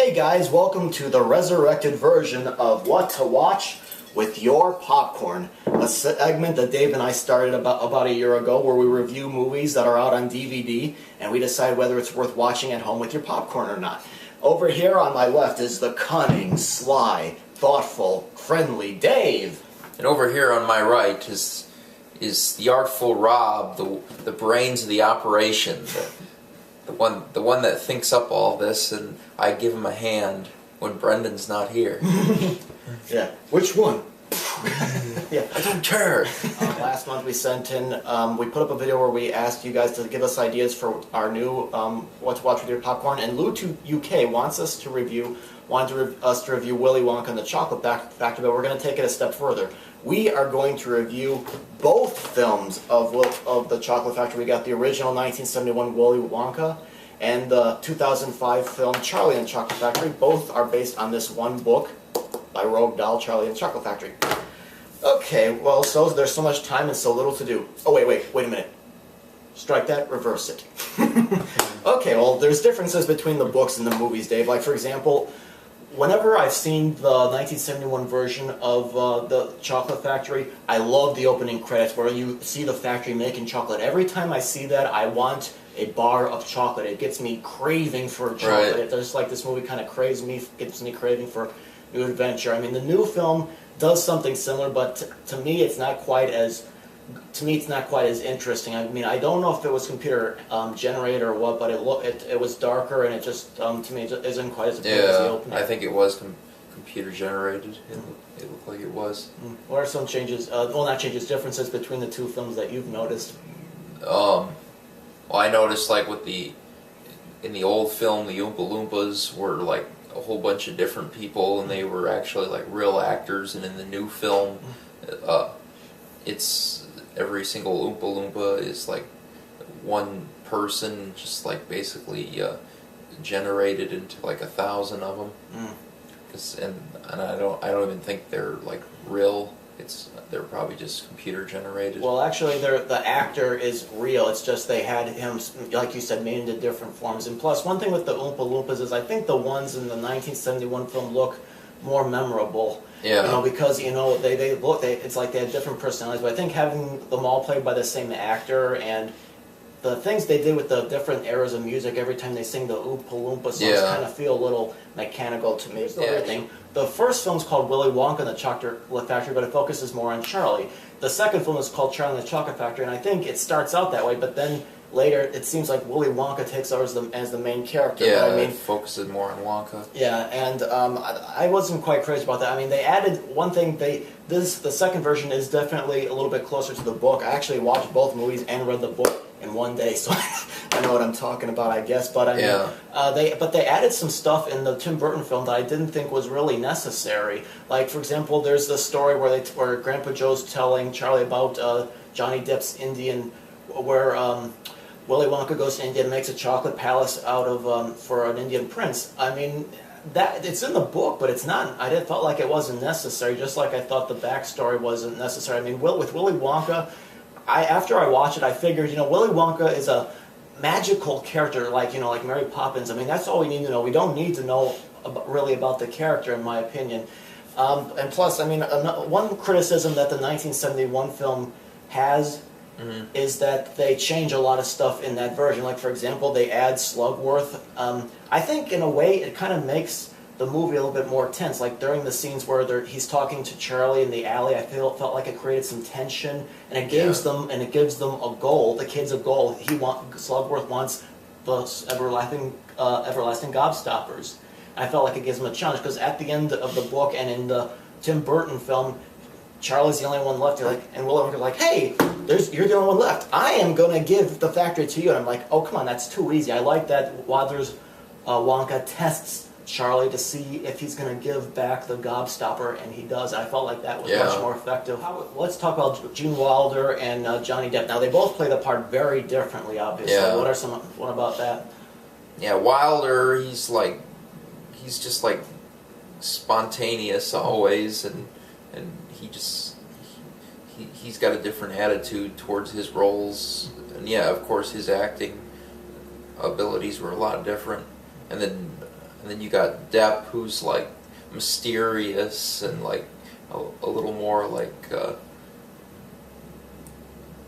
Hey guys, welcome to the resurrected version of What to Watch with Your Popcorn, a segment that Dave and I started about a year ago where we review movies that are out on DVD and we decide whether it's worth watching at home with your popcorn or not. Over here on my left is the cunning, sly, thoughtful, friendly Dave. And over here on my right is the artful Rob, the brains of the operation, the one that thinks up all this, and I give him a hand when Brendan's not here. Yeah, which one? Yeah, I don't care. Last month we sent in, we put up a video where we asked you guys to give us ideas for our new What to Watch with Your Popcorn, and Lou2 UK wanted us to review Willy Wonka and the Chocolate Factory, but we're going to take it a step further. We are going to review both films of the Chocolate Factory. We got the original 1971 Willy Wonka and the 2005 film Charlie and the Chocolate Factory. Both are based on this one book by Roald Dahl, Charlie and the Chocolate Factory. Okay, well, so there's so much time and so little to do. Oh, wait a minute. Strike that, reverse it. Okay, well, there's differences between the books and the movies, Dave. Like, for example, whenever I've seen the 1971 version of the Chocolate Factory, I love the opening credits where you see the factory making chocolate. Every time I see that, I want a bar of chocolate. It gets me craving for chocolate. Right. It's just like this movie kind of gets me craving for new adventure. I mean, the new film does something similar, but to me, it's not quite as interesting. I mean, I don't know if it was computer generated or what, but it was darker, and it just to me it isn't quite as appealing as the opening. I think it was computer generated. It looked like it was. What are some changes? Well, not changes, differences between the two films that you've noticed? Well, I noticed like in the old film, the Oompa Loompas were like a whole bunch of different people, and they were actually like real actors. And in the new film, it's every single Oompa Loompa is like one person, just like basically generated into like 1,000 of them. And I don't even think they're like real. They're probably just computer generated. Well, actually, the actor is real. It's just they had him, like you said, made into different forms. And plus, one thing with the Oompa Loompas is I think the ones in the 1971 film look more memorable. Yeah. You know, because it's like they have different personalities. But I think having them all played by the same actor and the things they did with the different eras of music, every time they sing the Oompa Loompa songs, kind of feel a little mechanical to me. Everything. The first film's called Willy Wonka and the Chocolate Factory, but it focuses more on Charlie. The second film is called Charlie and the Chocolate Factory, and I think it starts out that way, but then later it seems like Willy Wonka takes over as the main character. Yeah, but, I mean, it focuses more on Wonka. Yeah, and I wasn't quite crazy about that. I mean, they added one thing. The second version is definitely a little bit closer to the book. I actually watched both movies and read the book in one day, so I know what I'm talking about, I guess. But I mean, they added some stuff in the Tim Burton film that I didn't think was really necessary. Like, for example, there's the story where Grandpa Joe's telling Charlie about Johnny Depp's Indian, where Willy Wonka goes to India and makes a chocolate palace out of for an Indian prince. I mean, that it's in the book, but it's not. I felt like it wasn't necessary. Just like I thought the backstory wasn't necessary. I mean, with Willy Wonka, after I watched it, I figured, Willy Wonka is a magical character, like Mary Poppins. I mean, that's all we need to know. We don't need to know really about the character, in my opinion. And plus, I mean, one criticism that the 1971 film has is that they change a lot of stuff in that version. Like, for example, they add Slugworth. I think, in a way, it kind of makes the movie a little bit more tense. Like, during the scenes where he's talking to Charlie in the alley, I felt like it created some tension, and it gives them a goal. The kid's a goal. Slugworth wants the everlasting gobstoppers. I felt like it gives him a challenge, because at the end of the book and in the Tim Burton film, Charlie's the only one left. And Willy Wonka's like, hey, you're the only one left. I am going to give the factory to you. And I'm like, oh, come on, that's too easy. I like that Wonka tests Charlie to see if he's going to give back the gobstopper, and he does. I felt like that was much more effective. Let's talk about Gene Wilder and Johnny Depp. Now, they both play the part very differently, obviously. Yeah. What about that? Yeah, Wilder, he's just like spontaneous always, and he's got a different attitude towards his roles, and of course his acting abilities were a lot different. And then and then you got Depp, who's like mysterious and like a little more like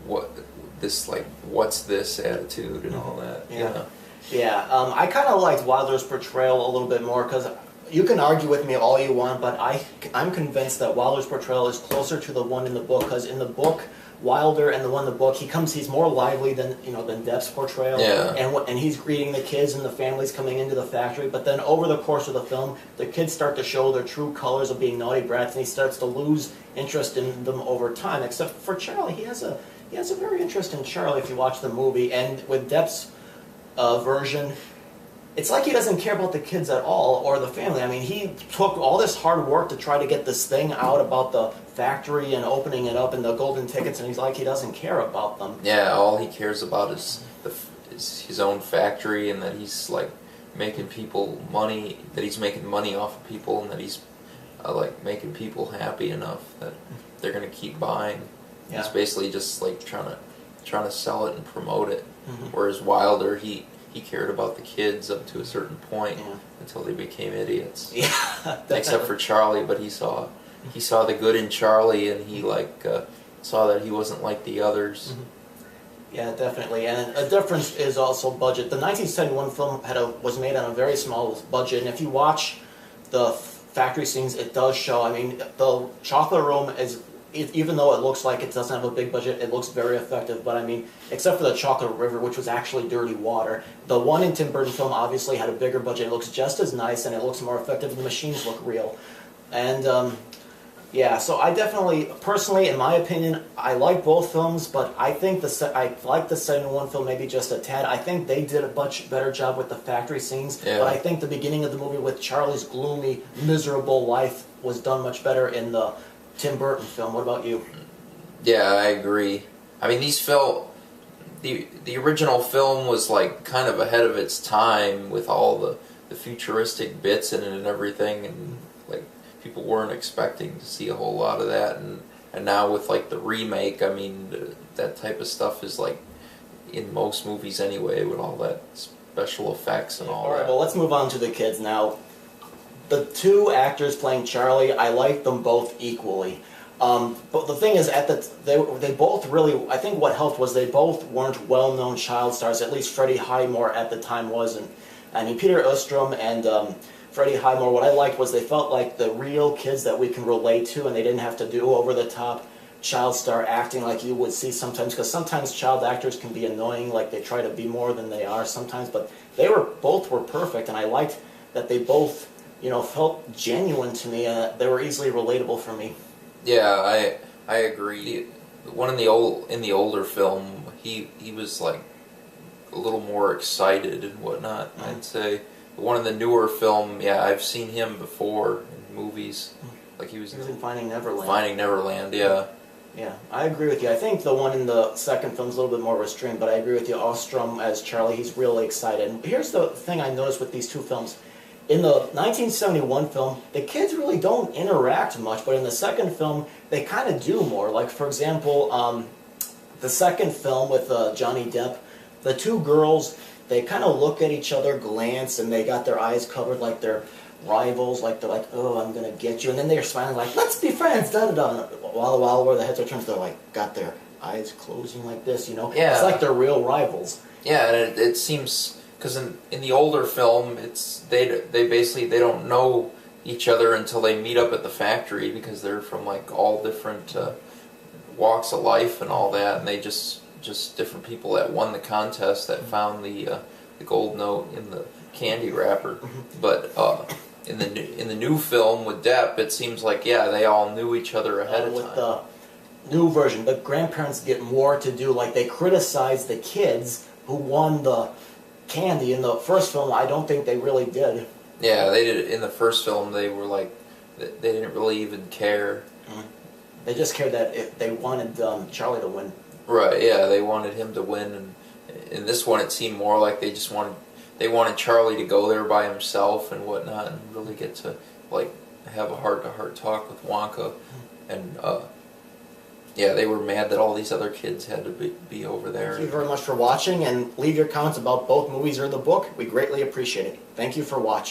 what's this attitude and all that. Yeah. Yeah, I kind of liked Wilder's portrayal a little bit more because you can argue with me all you want, but I'm convinced that Wilder's portrayal is closer to the one in the book, because in the book, Wilder and the one in the book, he's more lively than Depp's portrayal. Yeah. And he's greeting the kids and the families coming into the factory. But then over the course of the film, the kids start to show their true colors of being naughty brats, and he starts to lose interest in them over time. Except for Charlie, he has a very interest in Charlie if you watch the movie, and with Depp's version, it's like he doesn't care about the kids at all or the family. I mean, he took all this hard work to try to get this thing out about the factory and opening it up and the golden tickets, and he's like, he doesn't care about them. Yeah, all he cares about is his own factory, and that he's like making people money, that he's making money off of people, and that he's like making people happy enough that they're gonna keep buying. Yeah. He's basically just like trying to sell it and promote it. Whereas Wilder, he cared about the kids up to a certain point until they became idiots. Yeah, except for Charlie, but he saw the good in Charlie, and he saw that he wasn't like the others. Yeah, definitely. And a difference is also budget. The 1971 film was made on a very small budget, and if you watch the factory scenes, it does show. I mean, the chocolate room is, even though it looks like it doesn't have a big budget, it looks very effective. But I mean, except for the chocolate river, which was actually dirty water, the one in Tim Burton film obviously had a bigger budget. It looks just as nice, and it looks more effective, and the machines look real. And yeah, so I definitely, personally, in my opinion, I like both films, but I think I like the 71 film maybe just a tad. I think they did a much better job with the factory scenes, but I think the beginning of the movie with Charlie's gloomy, miserable life was done much better in the Tim Burton film. What about you? Yeah, I agree. I mean, the original film was like kind of ahead of its time with all the futuristic bits in it and everything, and like people weren't expecting to see a whole lot of that, and now with like the remake, I mean, that type of stuff is like in most movies anyway, with all that special effects and all that. Alright, well, let's move on to the kids now. The two actors playing Charlie, I like them both equally. But the thing is, they both really, I think what helped was they both weren't well-known child stars. At least Freddie Highmore at the time wasn't. I mean, Peter Ostrom and Freddie Highmore, what I liked was they felt like the real kids that we can relate to, and they didn't have to do over-the-top child star acting like you would see sometimes, because sometimes child actors can be annoying, like they try to be more than they are sometimes, but both were perfect, and I liked that they both felt genuine to me. They were easily relatable for me. Yeah, I agree. The one in the older film, he was like a little more excited and whatnot. I'd say the one in the newer film, yeah, I've seen him before in movies. Like he was in Finding Neverland. Finding Neverland, yeah. Yeah, I agree with you. I think the one in the second film is a little bit more restrained, but I agree with you. Ostrom as Charlie, he's really excited. And here's the thing I noticed with these two films. In the 1971 film, the kids really don't interact much, but in the second film, they kind of do more. Like, for example, the second film with Johnny Depp, the two girls, they kind of look at each other, glance, and they got their eyes covered like they're rivals, like they're like, oh, I'm going to get you. And then they're smiling like, let's be friends, da-da-da. While where the heads are turned, they're like, got their eyes closing like this, Yeah. It's like they're real rivals. Yeah, and it seems... Because in the older film, they basically don't know each other until they meet up at the factory, because they're from like all different walks of life and all that, and they just different people that won the contest that found the gold note in the candy wrapper. But in the new film with Depp, it seems like they all knew each other ahead of time. With the new version, the grandparents get more to do. Like they criticize the kids who won the candy. In the first film, I don't think they really did. Yeah, they did. In the first film, they were like, they didn't really even care. They just cared that they wanted Charlie to win. Right, yeah, they wanted him to win, and in this one it seemed more like they wanted Charlie to go there by himself and whatnot, and really get to like have a heart-to-heart talk with Wonka, and yeah, they were mad that all these other kids had to be over there. Thank you very much for watching, and leave your comments about both movies or the book. We greatly appreciate it. Thank you for watching.